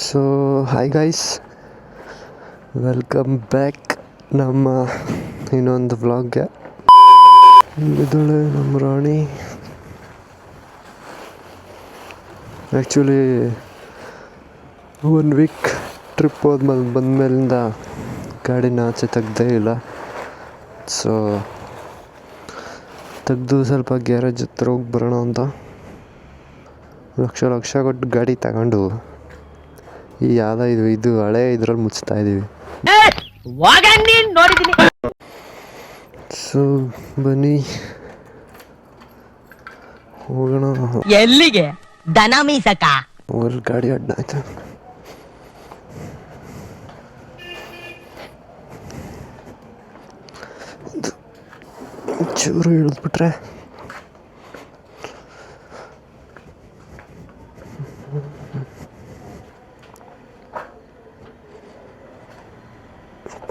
So hi guys, welcome back ನಮ್ಮ ಇನ್ನೊಂದು ವ್ಲಾಗ್ಗೆ. ಇದ್ದಾಳೆ ನಮ್ಮ ರಾಣಿ. ಆ್ಯಕ್ಚುಲಿ 1 ವೀಕ್ ಟ್ರಿಪ್ ಹೋದ್ಮೇಲೆ ಬಂದಮೇಲಿಂದ ಗಾಡಿನ ಆಚೆ ತೆಗ್ದೇ ಇಲ್ಲ. ಸೊ ತೆಗೆದು ಸ್ವಲ್ಪ ಗ್ಯಾರೇಜ್ ಹತ್ರ ಹೋಗಿ ಬರೋಣ ಅಂತ ಲಕ್ಷ ಕೊಟ್ಟು ಗಾಡಿ ತಗೊಂಡು ಈ ಇದು ಹಳೆ ಇದ್ರಲ್ಲಿ ಮುಚ್ತಾ ಇದ್ದೀವಿ. ಸೊ ಬನ್ನಿ ಹೋಗೋಣ. ಎಲ್ಲಿಗೆ? ದನ ಮೀಸಕ ಹೋಗಲ್ ಗಾಡಿ ಅಡ್ಡ ಆಯ್ತು. ಚೂರು ಇಳಿದ್ಬಿಟ್ರೆ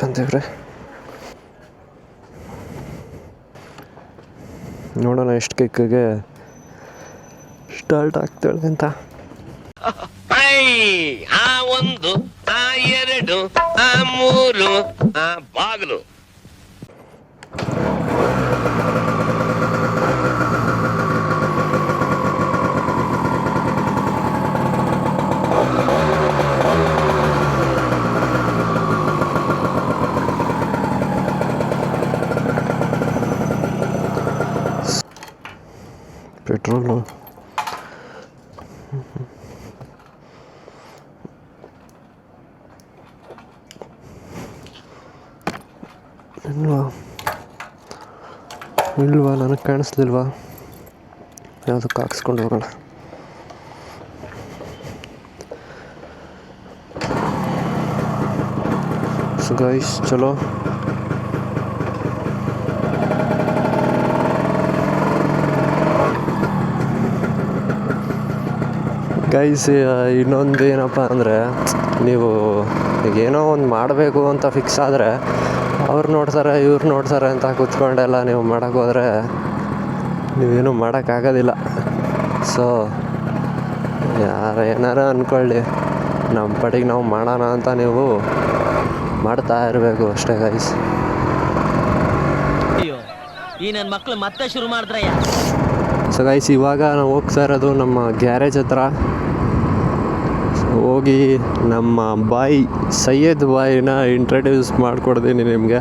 ಬಂದೇವ್ರೆ. ನೋಡೋಣ ಎಷ್ಟು ಕಿಕ್ಕಿಗೆ ಸ್ಟಾರ್ಟ್ ಆಗ್ತಾಳೆ ಅಂತ. ಆ 1 ಆ 2 ಆ 3 ಆ ಬಾಗಿಲು. ಪೆಟ್ರೋಲು ಇಲ್ವಾ ನನಗೆ ಕಾಣಿಸ್ಲಿಲ್ವಾ? ಯಾವುದಕ್ಕೆ ಹಾಕ್ಸ್ಕೊಂಡು ಹೋಗೋಣ. ಸೊ ಗೈಸ್ ಚಲೋ. ಗೈಸ್ ಇನ್ನೊಂದು ಏನಪ್ಪ ಅಂದರೆ, ನೀವು ಏನೋ ಒಂದು ಮಾಡಬೇಕು ಅಂತ ಫಿಕ್ಸ್ ಆದರೆ ಅವ್ರು ನೋಡ್ತಾರೆ ಇವ್ರು ನೋಡ್ತಾರೆ ಅಂತ ಕೂತ್ಕೊಂಡೆಲ್ಲ ನೀವು ಮಾಡೋಕ್ಕೆ ಹೋದರೆ ನೀವೇನು ಮಾಡೋಕ್ಕಾಗೋದಿಲ್ಲ. ಸೊ ಯಾರು ಏನಾರು ಅಂದ್ಕೊಳ್ಳಿ, ನಮ್ಮ ಪಾಟಿಗೆ ನಾವು ಮಾಡೋಣ ಅಂತ ನೀವು ಮಾಡ್ತಾ ಇರಬೇಕು ಅಷ್ಟೇ ಗೈಸ್. ಈ ನನ್ನ ಮಕ್ಕಳು ಮತ್ತೆ ಶುರು ಮಾಡಿದ್ರಯ್ಯ. ಸೊ ಗೈಸ್ ಇವಾಗ ನಾವು ಹೋಗ್ತಾ ಇರೋದು ನಮ್ಮ ಗ್ಯಾರೇಜ್ ಹತ್ರ. ಹೋಗಿ ನಮ್ಮ ಸೈಯದ್ ಬಾಯಿನ ಇಂಟ್ರಡ್ಯೂಸ್ ಮಾಡಿಕೊಡ್ತೀನಿ ನಿಮಗೆ.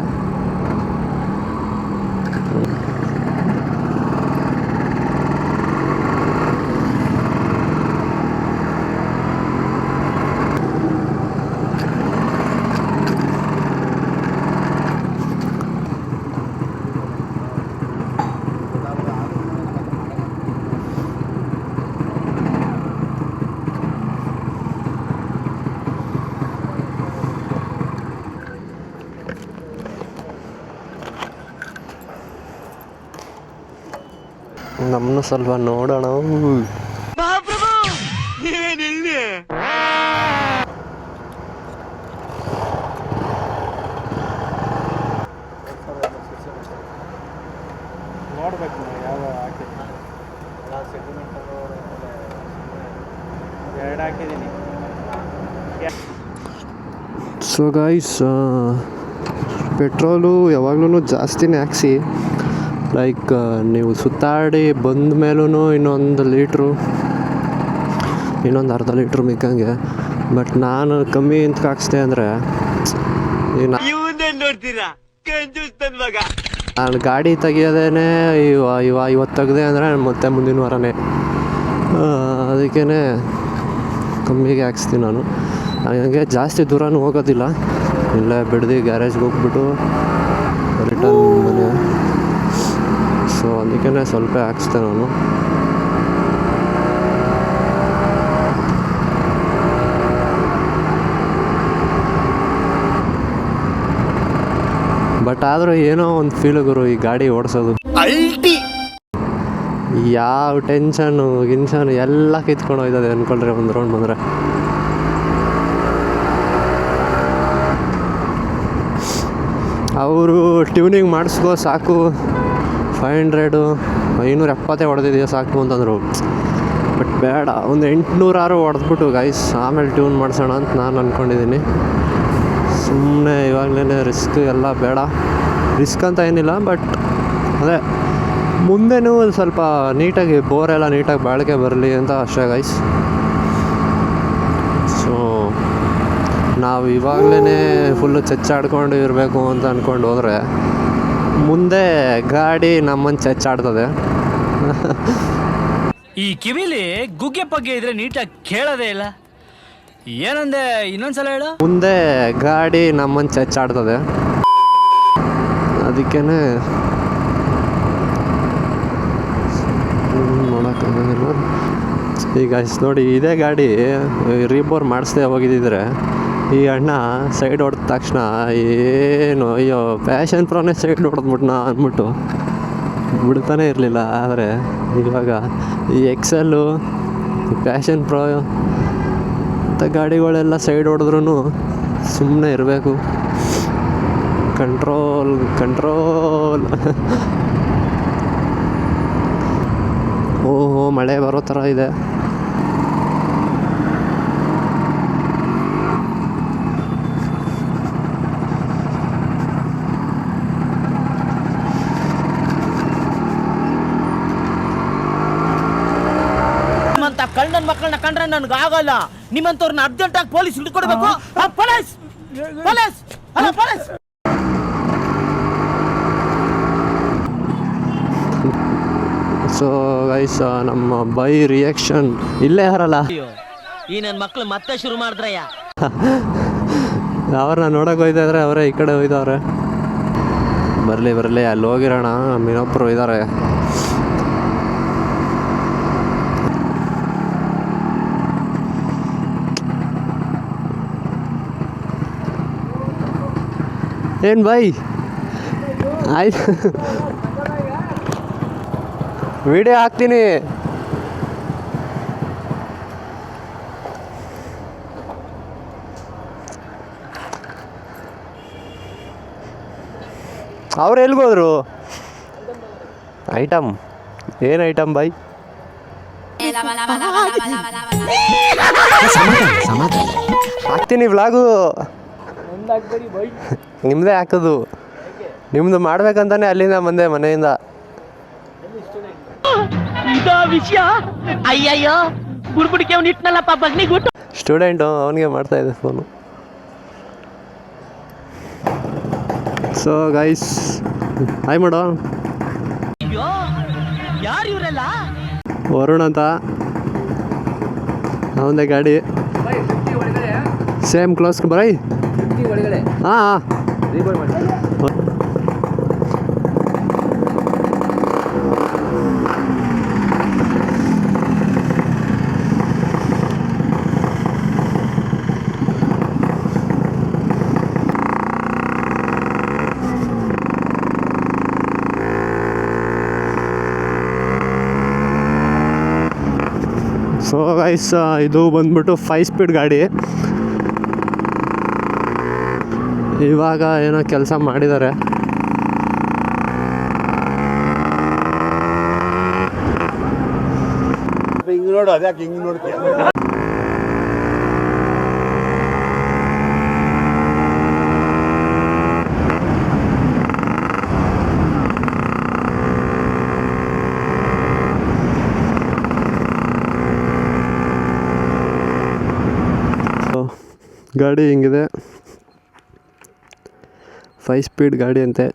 ನಮ್ಮನ್ನು ಸ್ವಲ್ಪ ನೋಡೋಣ. ನೋಡ್ಬೇಕು ಯಾವ ಹಾಕಿದ್ದೀನಿ, 2 ಹಾಕಿದ್ದೀನಿ. ಸೊ ಗೈಸ್ ಪೆಟ್ರೋಲು ಯಾವಾಗ್ಲೂ ಜಾಸ್ತಿನೇ ಹಾಕ್ಸಿ. ಲೈಕ್ ನೀವು ಸುತ್ತಾಡಿ ಬಂದ ಮೇಲೂ ಇನ್ನೊಂದು ಅರ್ಧ ಲೀಟ್ರ್ ಮಿಕ್ಕಂಗೆ. ಬಟ್ ನಾನು ಕಮ್ಮಿ ಅಂತ ಹಾಕ್ಸ್ದೆ ಅಂದರೆ ನಾನು ಗಾಡಿ ತೆಗಿಯೋದೇ ಇವತ್ತು ತೆಗ್ದೆ ಅಂದರೆ ಮತ್ತೆ ಮುಂದಿನ ವಾರನೇ. ಅದಕ್ಕೇ ಕಮ್ಮಿಗೆ ಹಾಕ್ಸ್ತೀನಿ ನಾನು. ಹಾಗೆ ಜಾಸ್ತಿ ದೂರನೂ ಹೋಗೋದಿಲ್ಲ, ಇಲ್ಲೇ ಬಿಡ್ದು ಗ್ಯಾರೇಜ್ಗೆ ಹೋಗ್ಬಿಟ್ಟು ರಿಟರ್ನ್ ಮನೆ. ಸೊ ಅದಕ್ಕೇ ಸ್ವಲ್ಪ ಹಾಕ್ಸ್ದೆ ನಾನು. ಬಟ್ ಆದರೂ ಏನೋ ಒಂದು ಫೀಲ್ ಗುರು ಈ ಗಾಡಿ ಓಡಿಸೋದು. ಯಾವ ಟೆನ್ಷನು ಎಲ್ಲ ಕಿತ್ಕೊಂಡು ಹೋಯ್ತದೆ ಅಂದ್ಕೊಳ್ರಿ ಒಂದು ರೌಂಡ್ ಬಂದರೆ. ಅವರು ಟ್ಯೂನಿಂಗ್ ಮಾಡಿಸ್ಕೋ ಸಾಕು 570 ಹೊಡೆದಿದೆಯಾ ಸಾಕು ಅಂತಂದರು. ಬಟ್ ಬೇಡ, ಒಂದು 800 ಹೊಡೆದ್ಬಿಟ್ಟು ಗೈಸ್ ಆಮೇಲೆ ಟ್ಯೂನ್ ಮಾಡಿಸೋಣ ಅಂತ ನಾನು ಅಂದ್ಕೊಂಡಿದ್ದೀನಿ. ಸುಮ್ಮನೆ ಇವಾಗಲೇ ರಿಸ್ಕ್ ಎಲ್ಲ ಬೇಡ. ರಿಸ್ಕ್ ಅಂತ ಏನಿಲ್ಲ, ಬಟ್ ಅದೇ ಮುಂದೆನೂ ಸ್ವಲ್ಪ ನೀಟಾಗಿ ಬೋರೆಲ್ಲ ನೀಟಾಗಿ ಬಾಳಿಕೆ ಬರಲಿ ಅಂತ ಅಷ್ಟೇ ಗೈಸ್. ಸೊ ನಾವು ಇವಾಗಲೇ ಫುಲ್ಲು ಚೆಚ್ಚಾಡ್ಕೊಂಡು ಇರಬೇಕು ಅಂತ ಅಂದ್ಕೊಂಡು ಹೋದರೆ ಮುಂದೆ ಗಾಡಿ ನಮ್ಮನ್ನು ಚೆಚ್ಚಾಡ್ತದೆ. ಈ ಕಿವಿಲಿ ಗುಗ್ಗೆ ಪಗ್ಗೆ ಇದ್ರೆ ನೀಟಾಗಿ ಕೇಳೋದೇ ಇಲ್ಲ. ಏನಂದೆ, ಇನ್ನೊಂದ್ಸಲ ಹೇಳು. ಮುಂದೆ ಗಾಡಿ ನಮ್ಮನ್ನು ಚೆಚ್ಚಾಡ್ತದೆ. ಅದಕ್ಕೇ ಮಾಡೋಕ್ಕಾಗೋದಿಲ್ಲ. ಈಗ ನೋಡಿ, ಇದೇ ಗಾಡಿ ರೀಬೋರ್ ಮಾಡಿಸ್ದೆ ಹೋಗಿದ್ದಿದ್ರೆ ಈ ಅಣ್ಣ ಸೈಡ್ ಹೊಡೆದ ತಕ್ಷಣ ಏನು ಅಯ್ಯೋ ಪ್ಯಾಷನ್ ಪ್ರೋನೇ ಸೈಡ್ ಹೊಡೆದ್ಬಿಟ್ನಾ ಅಂದ್ಬಿಟ್ಟು ಬಿಡ್ತಾನೆ ಇರಲಿಲ್ಲ. ಆದರೆ ಇವಾಗ ಈ ಎಕ್ಸೆಲ್ಲು, ಪ್ಯಾಷನ್ ಪ್ರೋ ಅಂತ ಗಾಡಿಗಳೆಲ್ಲ ಸೈಡ್ ಹೊಡೆದ್ರೂ ಸುಮ್ಮನೆ ಇರಬೇಕು. ಕಂಟ್ರೋಲ್ ಓಹೋ, ಮಳೆ ಬರೋ ಥರ ಇದೆ. ನಿಮ್ಮಂತ ಕಳ್ಳನ ಮಕ್ಕಳನ್ನ ಕಂಡ್ರೆ ನನ್ಗೆ ಆಗಲ್ಲ. ನಿಮ್ಮಂತವ್ರನ್ನ ಅರ್ಜೆಂಟ್ ಆಗಿ ಪೊಲೀಸ್ ಹಿಡ್ಕೊಡ್ಬೇಕು. ಪೊಲೀಸ್ ಪೊಲೀಸ್ ಅಲ್ಲ ಪೊಲೀಸ್. ಸೊ ಗೈಸ್, ನಮ್ಮ ಬೈ ರಿಯಾಕ್ಷನ್ ಇಲ್ಲೇ ಯಾರಲ್ಲ, ಈ ನನ್ನ ಮಕ್ಳು ಮತ್ತೆ ಶುರು ಮಾಡಿದ್ರಯ್ಯ. ಅವ್ರನ್ನ ನೋಡೋಕೆ ಹೋಯ್ತಾ ಇದ್ರೆ ಅವರೇ ಈ ಕಡೆ ಹೋಯ್ತವ್ರೆ. ಬರಲಿ ಅಲ್ಲಿ ಹೋಗಿರೋಣ. ಇನ್ನೊಬ್ಬರು ಇದ್ದಾರೆ. ಏನು ಬೈ ಆಯ್ತು, ವಿಡಿಯೋ ಹಾಕ್ತೀನಿ. ಅವ್ರು ಎಲ್ಗೋದ್ರು? ಐಟಮ್ ಏನು ಐಟಮ್ ಬೈ? ಹಾಕ್ತೀನಿ ವ್ಲಾಗು. ನಿಮ್ಮದೇ ಹಾಕೋದು. ನಿಮ್ಮದು ಮಾಡ್ಬೇಕಂತಾನೆ ಅಲ್ಲಿಂದ ಬಂದೆ, ಮನೆಯಿಂದ. ವಿಷಯ ಅಯ್ಯಯ್ಯೋ, ಬುಡ್ಬುಡಿಕೆ ಅವ್ನು ಇಟ್ನಲ್ಲಪ್ಪ ಬಗ್ನಿಗುಟ್ಟು. ಸ್ಟೂಡೆಂಟು, ಅವನಿಗೆ ಮಾಡ್ತಾ ಇದೆ ಫೋನು. ಸೊ ಗೈಸ್, ಹಾಯ್ ಮಾಡೋ. ಅಯ್ಯೋ, ಯಾರು ಇವರೆಲ್ಲ? ವರುಣ್ ಅಂತ, ಅವನದೇ ಗಾಡಿ. ಸೇಮ್ ಕ್ಲೋಸ್ ಬರೈ. ಹಾಂ, ಸೊ ಗೈಸ್, ಇದು ಬಂದ್ಬಿಟ್ಟು 5 ಸ್ಪೀಡ್ ಗಾಡಿ. ಇವಾಗ ಏನೋ ಕೆಲಸ ಮಾಡಿದ್ದಾರೆ. ಹಿಂಗೆ ನೋಡು, ಅದ್ಯಾಕೆ ಹಿಂಗೆ ನೋಡ್ತೀಯ? ಗಾಡಿ ಹಿಂಗಿದೆ, 5 ಸ್ಪೀಡ್ ಗಾಡಿ ಅಂತೆ.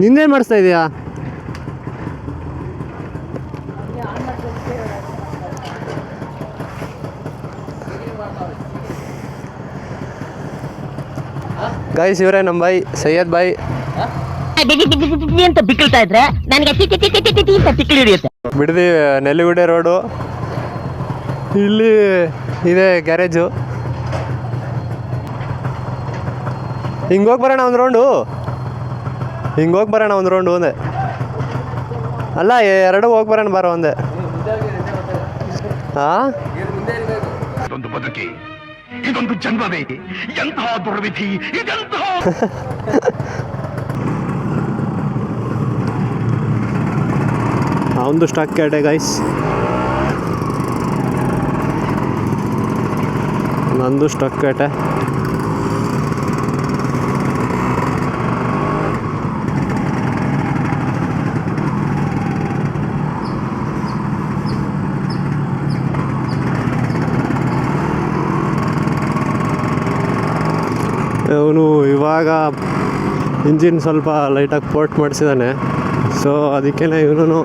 ನಿಂದೇನು ಮಾಡಿಸ್ತಾ ಇದೆಯಾ? ಗೈಸ್, ಇವರೇ ನಮ್ಮ ಬಾಯ್ ಸೈಯದ್ ಬಾಯ್. ಅಂತ ಬಿಕ್ಕಳ್ತಾ ಇದ್ರೆ ನನಗೆ ಅಂತ ತಿಕ್ಕಿ ಹಿಡಿಯುತ್ತೆ. ಬಿಡದಿ ನೆಲ್ಲಿಗುಡೆ ರೋಡು, ಇಲ್ಲಿ ಇದೆ ಗ್ಯಾರೇಜು. ಹಿಂಗೋಗಿ ಬರೋಣ ಒಂದು ರೌಂಡು, ಹಿಂಗೋಗಿ ಬರೋಣ ಒಂದು ರೌಂಡು ಒಂದೇ ಅಲ್ಲ, ಎರಡು ಹೋಗಿ ಬರೋಣ ಬಾರೋ ಒಂದೇ. ಹಾಂ, ಇದೊಂದು ಬದುಕಿ, ಇದೊಂದು ಜನ್ಮವೇ, ಎಂತಹ ದುರ್ವಿಧಿ ಇದೆಂತಹ. ಒಂದು ಸ್ಟಾಕ್ ಕೇಟೆ ಗೈಸ್, ನಂದು ಸ್ಟಾಕ್ ಕೇಟೆ. ಅವನು ಇವಾಗ ಇಂಜಿನ್ ಸ್ವಲ್ಪ ಲೈಟಾಗಿ ಪೋರ್ಟ್ ಮಾಡಿಸಿದ್ದಾನೆ, ಸೊ ಅದಕ್ಕೆ ಇವನು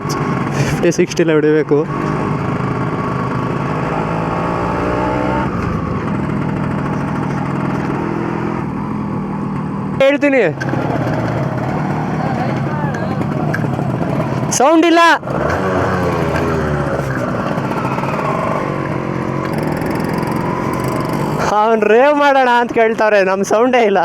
50-60 ಹೊಡಿಬೇಕು. ಹೇಳ್ತೀನಿ, ಸೌಂಡ್ ಇಲ್ಲ. ಅವ್ನು ರೇವ್ ಮಾಡೋಣ ಅಂತ ಕೇಳ್ತಾವ್ರೆ, ನಮ್ಮ ಸೌಂಡೇ ಇಲ್ಲ.